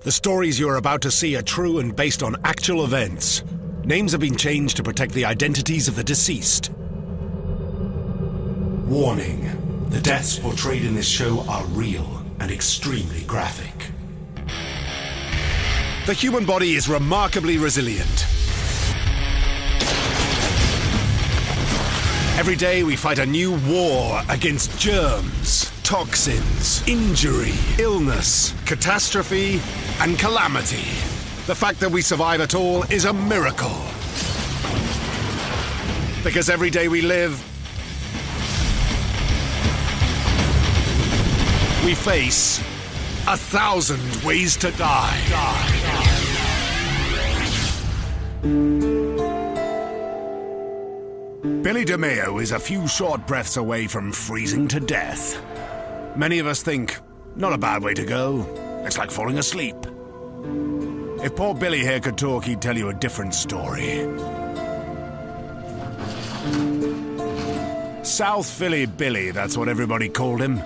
The stories you're about to see are true and based on actual events. Names have been changed to protect the identities of the deceased. Warning: the deaths portrayed in this show are real and extremely graphic. The human body is remarkably resilient. Every day we fight a new war against germs, toxins, injury, illness, catastrophe, and calamity. The fact that we survive at all is a miracle. Because every day we live, we face 1,000 ways to die. Billy DeMeo is a few short breaths away from freezing to death. Many of us think, not a bad way to go. It's like falling asleep. If poor Billy here could talk, he'd tell you a different story. South Philly Billy, that's what everybody called him.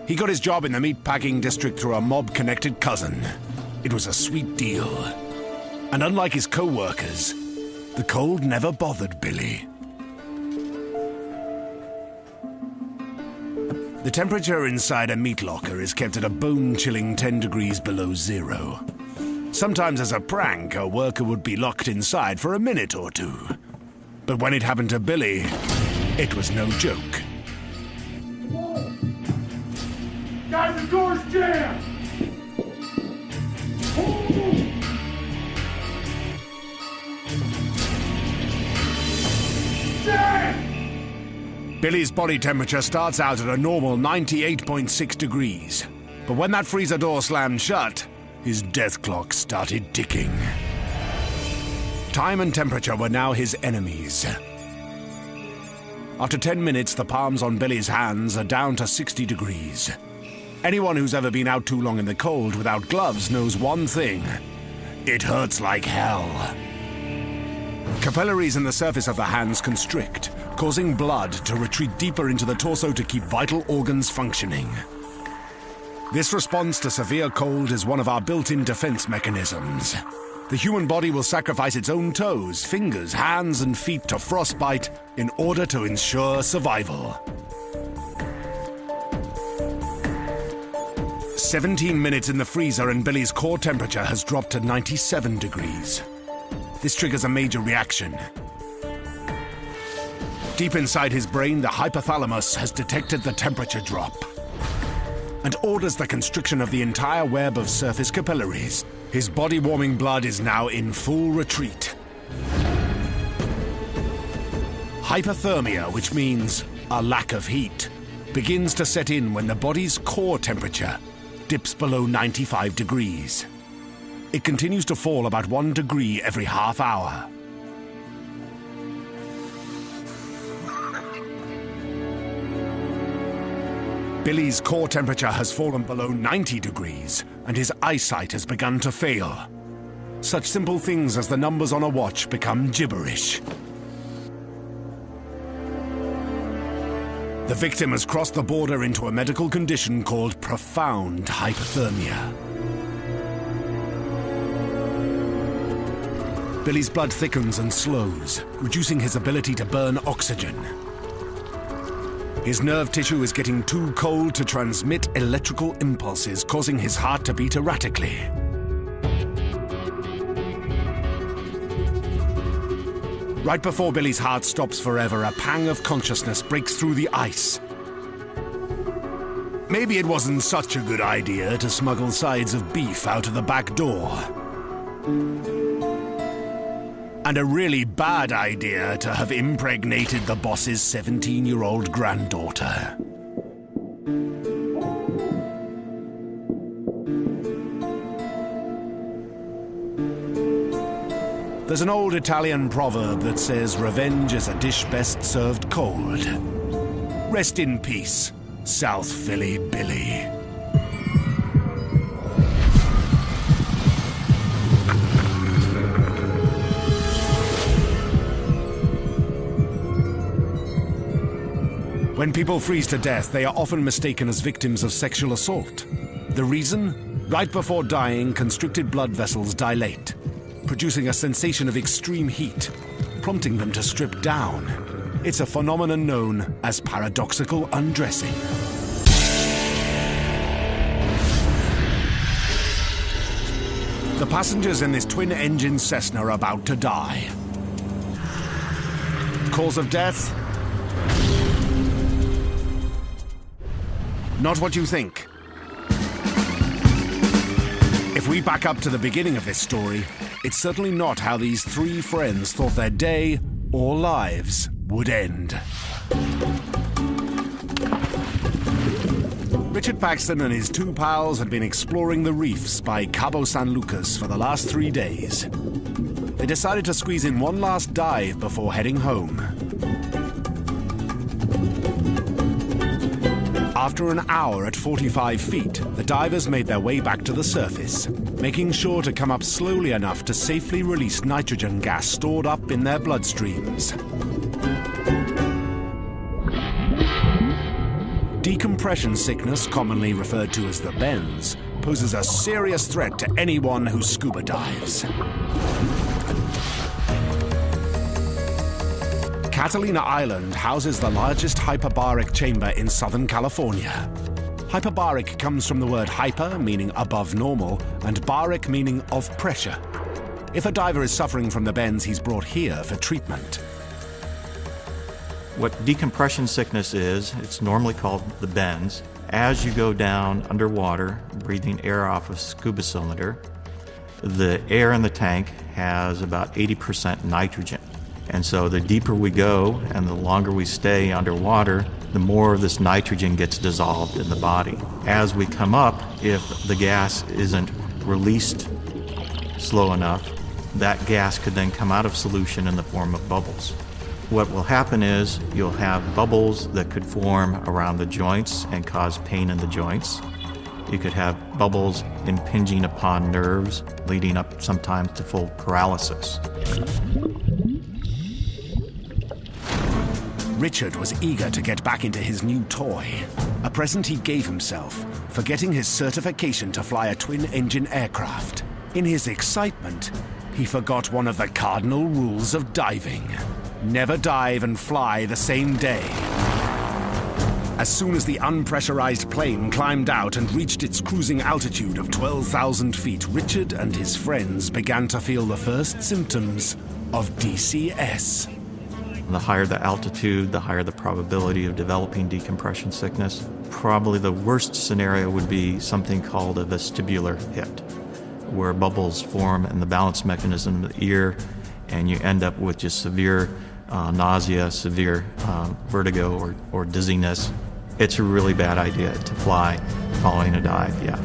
He got his job in the meatpacking district through a mob-connected cousin. It was a sweet deal. And unlike his co-workers, the cold never bothered Billy. The temperature inside a meat locker is kept at a bone-chilling 10 degrees below zero. Sometimes as a prank, a worker would be locked inside for a minute or two. But when it happened to Billy, it was no joke. Guys, the door's jammed! Billy's body temperature starts out at a normal 98.6 degrees. But when that freezer door slammed shut, his death clock started ticking. Time and temperature were now his enemies. After 10 minutes, the palms on Billy's hands are down to 60 degrees. Anyone who's ever been out too long in the cold without gloves knows one thing: it hurts like hell. Capillaries in the surface of the hands constrict, causing blood to retreat deeper into the torso to keep vital organs functioning. This response to severe cold is one of our built-in defense mechanisms. The human body will sacrifice its own toes, fingers, hands, and feet to frostbite in order to ensure survival. 17 minutes in the freezer and Billy's core temperature has dropped to 97 degrees. This triggers a major reaction. Deep inside his brain, the hypothalamus has detected the temperature drop and orders the constriction of the entire web of surface capillaries. His body-warming blood is now in full retreat. Hypothermia, which means a lack of heat, begins to set in when the body's core temperature dips below 95 degrees. It continues to fall about 1 degree every half hour. Billy's core temperature has fallen below 90 degrees, and his eyesight has begun to fail. Such simple things as the numbers on a watch become gibberish. The victim has crossed the border into a medical condition called profound hypothermia. Billy's blood thickens and slows, reducing his ability to burn oxygen. His nerve tissue is getting too cold to transmit electrical impulses, causing his heart to beat erratically. Right before Billy's heart stops forever, a pang of consciousness breaks through the ice. Maybe it wasn't such a good idea to smuggle sides of beef out of the back door. And a really bad idea to have impregnated the boss's 17-year-old granddaughter. There's an old Italian proverb that says revenge is a dish best served cold. Rest in peace, South Philly Billy. When people freeze to death, they are often mistaken as victims of sexual assault. The reason? Right before dying, constricted blood vessels dilate, producing a sensation of extreme heat, prompting them to strip down. It's a phenomenon known as paradoxical undressing. The passengers in this twin-engine Cessna are about to die. Cause of death? Not what you think. If we back up to the beginning of this story, it's certainly not how these three friends thought their day or lives would end. Richard Paxton and his two pals had been exploring the reefs by Cabo San Lucas for the last 3 days. They decided to squeeze in one last dive before heading home. After an hour at 45 feet, the divers made their way back to the surface, making sure to come up slowly enough to safely release nitrogen gas stored up in their bloodstreams. Decompression sickness, commonly referred to as the bends, poses a serious threat to anyone who scuba dives. Catalina Island houses the largest hyperbaric chamber in Southern California. Hyperbaric comes from the word hyper, meaning above normal, and baric, meaning of pressure. If a diver is suffering from the bends, he's brought here for treatment. What decompression sickness is, it's normally called the bends. As you go down underwater, breathing air off a scuba cylinder, the air in the tank has about 80% nitrogen. And so the deeper we go and the longer we stay underwater, the more of this nitrogen gets dissolved in the body. As we come up, if the gas isn't released slow enough, that gas could then come out of solution in the form of bubbles. What will happen is you'll have bubbles that could form around the joints and cause pain in the joints. You could have bubbles impinging upon nerves, leading up sometimes to full paralysis. Richard was eager to get back into his new toy, a present he gave himself for getting his certification to fly a twin-engine aircraft. In his excitement, he forgot one of the cardinal rules of diving. Never dive and fly the same day. As soon as the unpressurized plane climbed out and reached its cruising altitude of 12,000 feet, Richard and his friends began to feel the first symptoms of DCS. The higher the altitude, the higher the probability of developing decompression sickness. Probably the worst scenario would be something called a vestibular hit, where bubbles form in the balance mechanism of the ear, and you end up with just severe nausea, severe vertigo or dizziness. It's a really bad idea to fly following a dive, yeah.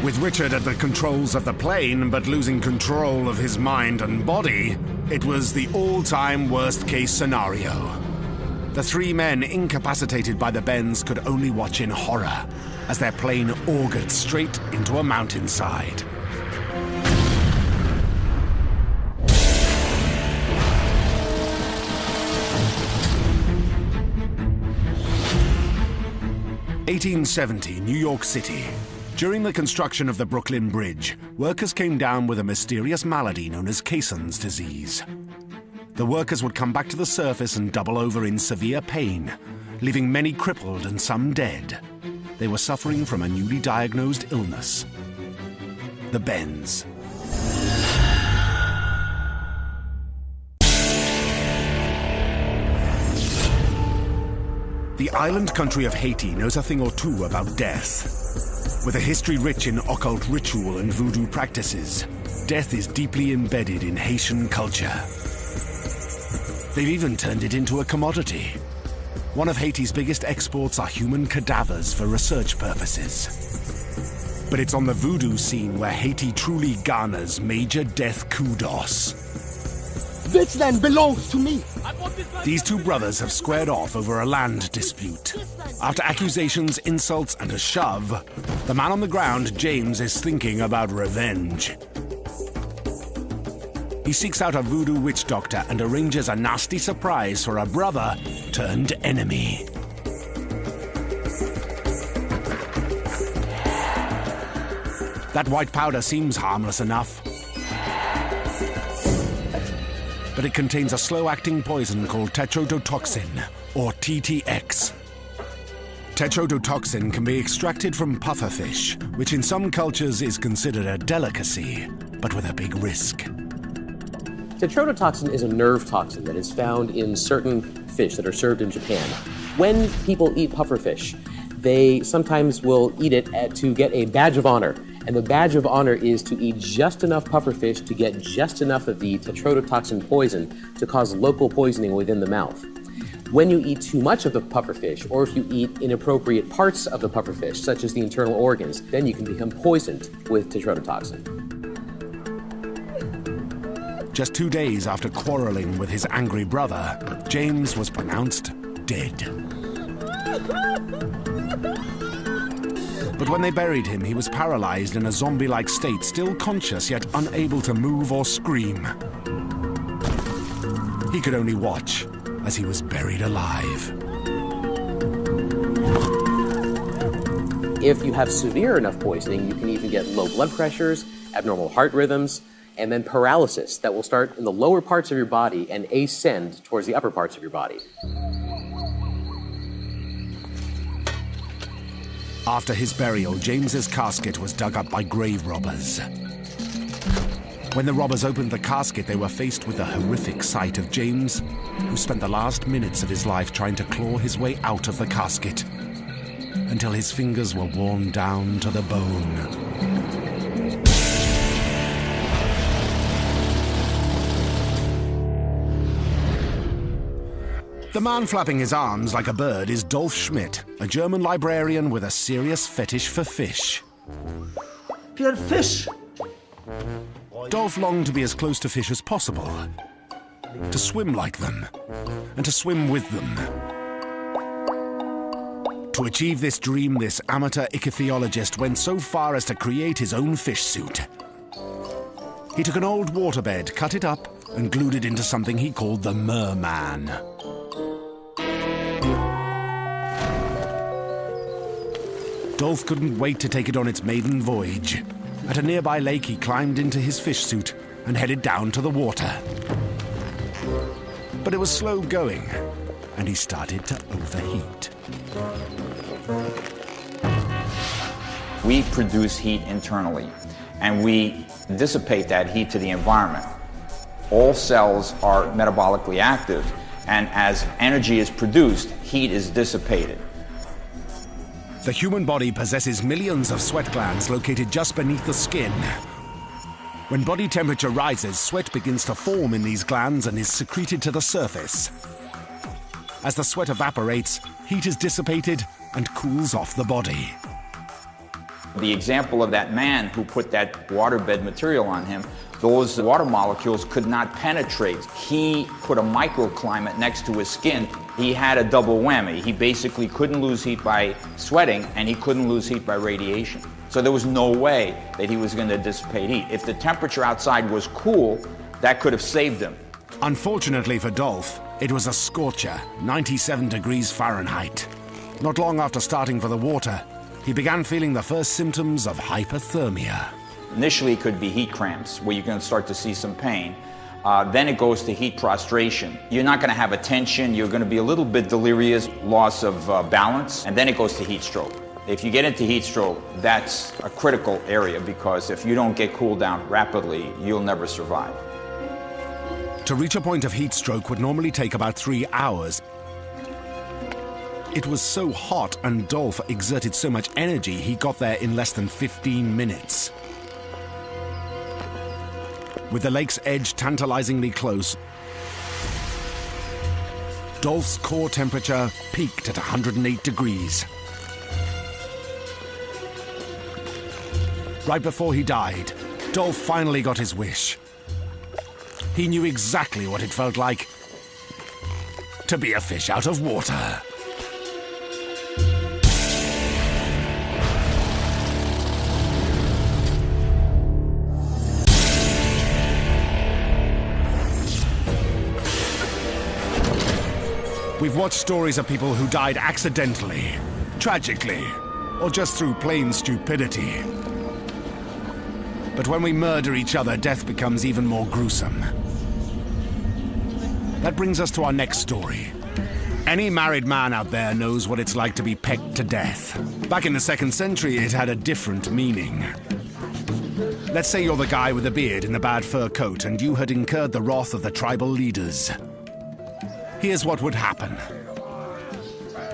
With Richard at the controls of the plane, but losing control of his mind and body, it was the all-time worst-case scenario. The three men incapacitated by the bends could only watch in horror as their plane augured straight into a mountainside. (1870) New York City. During the construction of the Brooklyn Bridge, workers came down with a mysterious malady known as Caisson's disease. The workers would come back to the surface and double over in severe pain, leaving many crippled and some dead. They were suffering from a newly diagnosed illness: the bends. The island country of Haiti knows a thing or two about death. With a history rich in occult ritual and voodoo practices, death is deeply embedded in Haitian culture. They've even turned it into a commodity. One of Haiti's biggest exports are human cadavers for research purposes. But it's on the voodoo scene where Haiti truly garners major death kudos. This land belongs to me. These two brothers have squared off over a land dispute. After accusations, insults, and a shove, the man on the ground, James, is thinking about revenge. He seeks out a voodoo witch doctor and arranges a nasty surprise for a brother turned enemy. That white powder seems harmless enough, but it contains a slow-acting poison called tetrodotoxin, or TTX. Tetrodotoxin can be extracted from pufferfish, which in some cultures is considered a delicacy, but with a big risk. Tetrodotoxin is a nerve toxin that is found in certain fish that are served in Japan. When people eat pufferfish, they sometimes will eat it to get a badge of honor. And the badge of honor is to eat just enough pufferfish to get just enough of the tetrodotoxin poison to cause local poisoning within the mouth. When you eat too much of the pufferfish, or if you eat inappropriate parts of the pufferfish, such as the internal organs, then you can become poisoned with tetrodotoxin. Just 2 days after quarreling with his angry brother, James was pronounced dead. But when they buried him, he was paralyzed in a zombie-like state, still conscious yet unable to move or scream. He could only watch as he was buried alive. If you have severe enough poisoning, you can even get low blood pressures, abnormal heart rhythms, and then paralysis that will start in the lower parts of your body and ascend towards the upper parts of your body. After his burial, James's casket was dug up by grave robbers. When the robbers opened the casket, they were faced with the horrific sight of James, who spent the last minutes of his life trying to claw his way out of the casket, until his fingers were worn down to the bone. The man flapping his arms like a bird is Dolf Schmidt, a German librarian with a serious fetish for fish. Pure fish! Dolf longed to be as close to fish as possible, to swim like them, and to swim with them. To achieve this dream, this amateur ichthyologist went so far as to create his own fish suit. He took an old waterbed, cut it up, and glued it into something he called the Merman. Dolf couldn't wait to take it on its maiden voyage. At a nearby lake, he climbed into his fish suit and headed down to the water. But it was slow going, and he started to overheat. We produce heat internally, and we dissipate that heat to the environment. All cells are metabolically active, and as energy is produced, heat is dissipated. The human body possesses millions of sweat glands located just beneath the skin. When body temperature rises, sweat begins to form in these glands and is secreted to the surface. As the sweat evaporates, heat is dissipated and cools off the body. The example of that man who put that waterbed material on him, those water molecules could not penetrate. He put a microclimate next to his skin. He had a double whammy. He basically couldn't lose heat by sweating, and he couldn't lose heat by radiation. So there was no way that he was going to dissipate heat. If the temperature outside was cool, that could have saved him. Unfortunately for Dolf, it was a scorcher, 97 degrees Fahrenheit. Not long after starting for the water, he began feeling the first symptoms of hypothermia. Initially, it could be heat cramps, where you're going to start to see some pain. Then it goes to heat prostration. You're not going to have a tension. You're going to be a little bit delirious, loss of balance, and then it goes to heat stroke. If you get into heat stroke, that's a critical area, because if you don't get cooled down rapidly, you'll never survive. To reach a point of heat stroke would normally take about 3 hours. It was so hot and Dolf exerted so much energy, he got there in less than 15 minutes. With the lake's edge tantalizingly close, Dolf's core temperature peaked at 108 degrees. Right before he died, Dolf finally got his wish. He knew exactly what it felt like to be a fish out of water. We've watched stories of people who died accidentally, tragically, or just through plain stupidity. But when we murder each other, death becomes even more gruesome. That brings us to our next story. Any married man out there knows what it's like to be pecked to death. Back in the 2nd century, it had a different meaning. Let's say you're the guy with the beard in the bad fur coat, and you had incurred the wrath of the tribal leaders. Here's what would happen.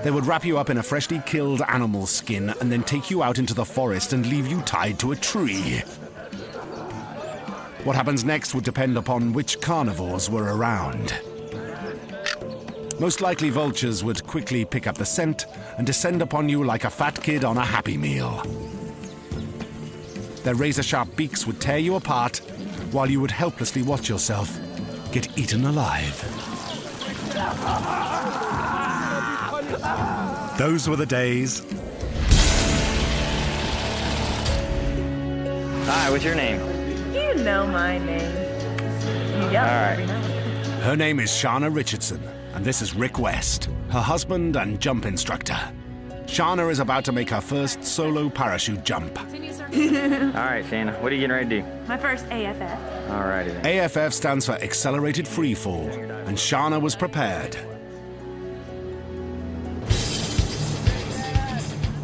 They would wrap you up in a freshly killed animal skin and then take you out into the forest and leave you tied to a tree. What happens next would depend upon which carnivores were around. Most likely vultures would quickly pick up the scent and descend upon you like a fat kid on a Happy Meal. Their razor-sharp beaks would tear you apart while you would helplessly watch yourself get eaten alive. Those were the days. Hi, what's your name? You know my name. You yell every night. Her name is Shauna Richardson, and this is Rick West, her husband and jump instructor. Shauna is about to make her first solo parachute jump. All right, Shana, what are you getting ready to do? My first AFF. All righty then. AFF stands for Accelerated Freefall, and Shauna was prepared.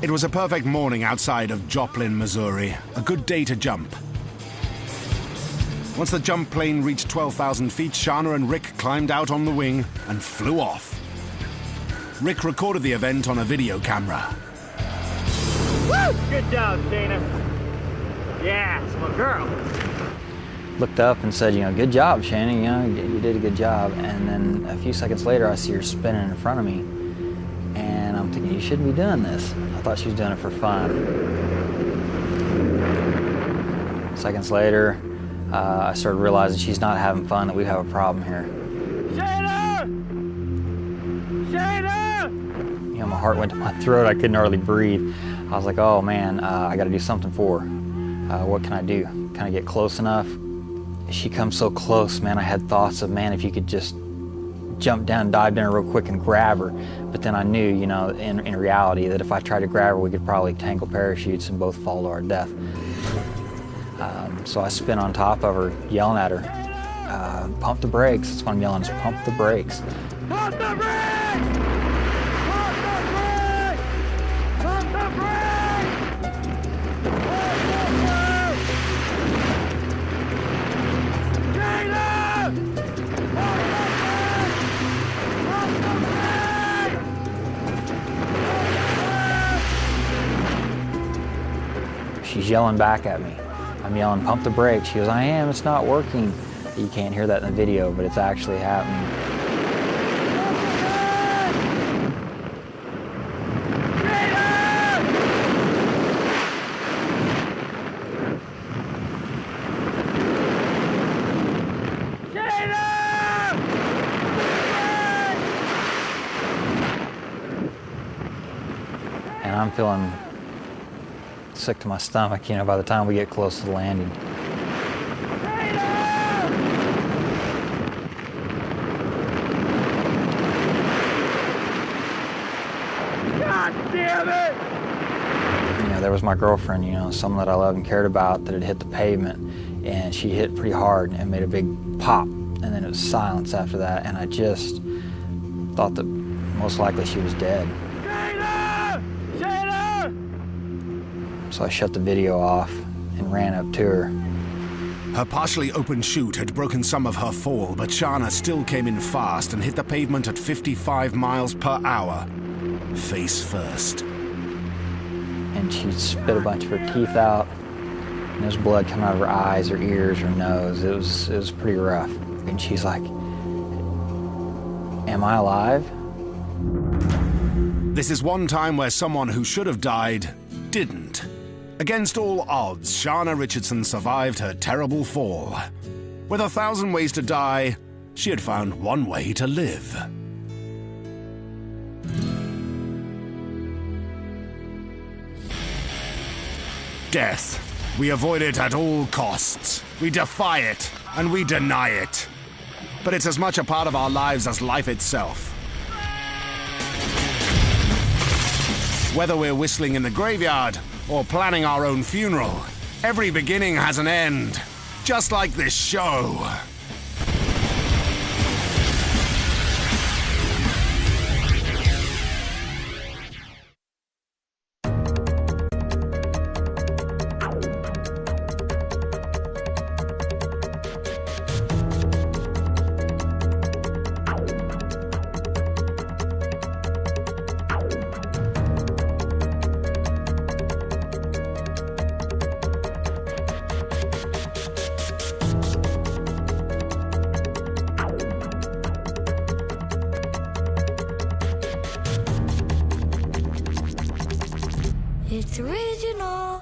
It was a perfect morning outside of Joplin, Missouri, a good day to jump. Once the jump plane reached 12,000 feet, Shauna and Rick climbed out on the wing and flew off. Rick recorded the event on a video camera. Woo! Good job, Dana. Yeah, it's my girl. Looked up and said, good job, Shana, you did a good job. And then a few seconds later, I see her spinning in front of me. And I'm thinking, you shouldn't be doing this. I thought she was doing it for fun. Seconds later, I started realizing she's not having fun, that we have a problem here. Shana! Shana! My heart went to my throat. I couldn't hardly breathe. I was like, oh man, I got to do something for her. What can I do? Can I get close enough? She comes so close, man. I had thoughts of, man, if you could just jump down, dive in real quick and grab her. But then I knew, in reality, that if I tried to grab her, we could probably tangle parachutes and both fall to our death. So I spin on top of her, yelling at her, pump the brakes. That's what I'm yelling, is pump the brakes. Pump the brakes! Pump the brakes! Pump the brakes! Pump the brakes! Caleb! Pump the brakes! Pump the brakes! She's yelling back at me. I'm yelling, pump the brakes. She goes, I am, it's not working. You can't hear that in the video, but it's actually happening. And I'm feeling sick to my stomach, by the time we get close to the landing. God damn it! There was my girlfriend, someone that I loved and cared about, that had hit the pavement, and she hit pretty hard and made a big pop, and then it was silence after that, and I just thought that most likely she was dead. So I shut the video off and ran up to her. Her partially open chute had broken some of her fall, but Shauna still came in fast and hit the pavement at 55 miles per hour, face first. And she spit a bunch of her teeth out, and there's blood coming out of her eyes, her ears, her nose. It was pretty rough. And she's like, am I alive? This is one time where someone who should have died didn't. Against all odds, Shauna Richardson survived her terrible fall. With 1,000 ways to die, she had found one way to live. Death. We avoid it at all costs. We defy it, and we deny it. But it's as much a part of our lives as life itself. Whether we're whistling in the graveyard or planning our own funeral, Every beginning has an end, just like this show. It's original.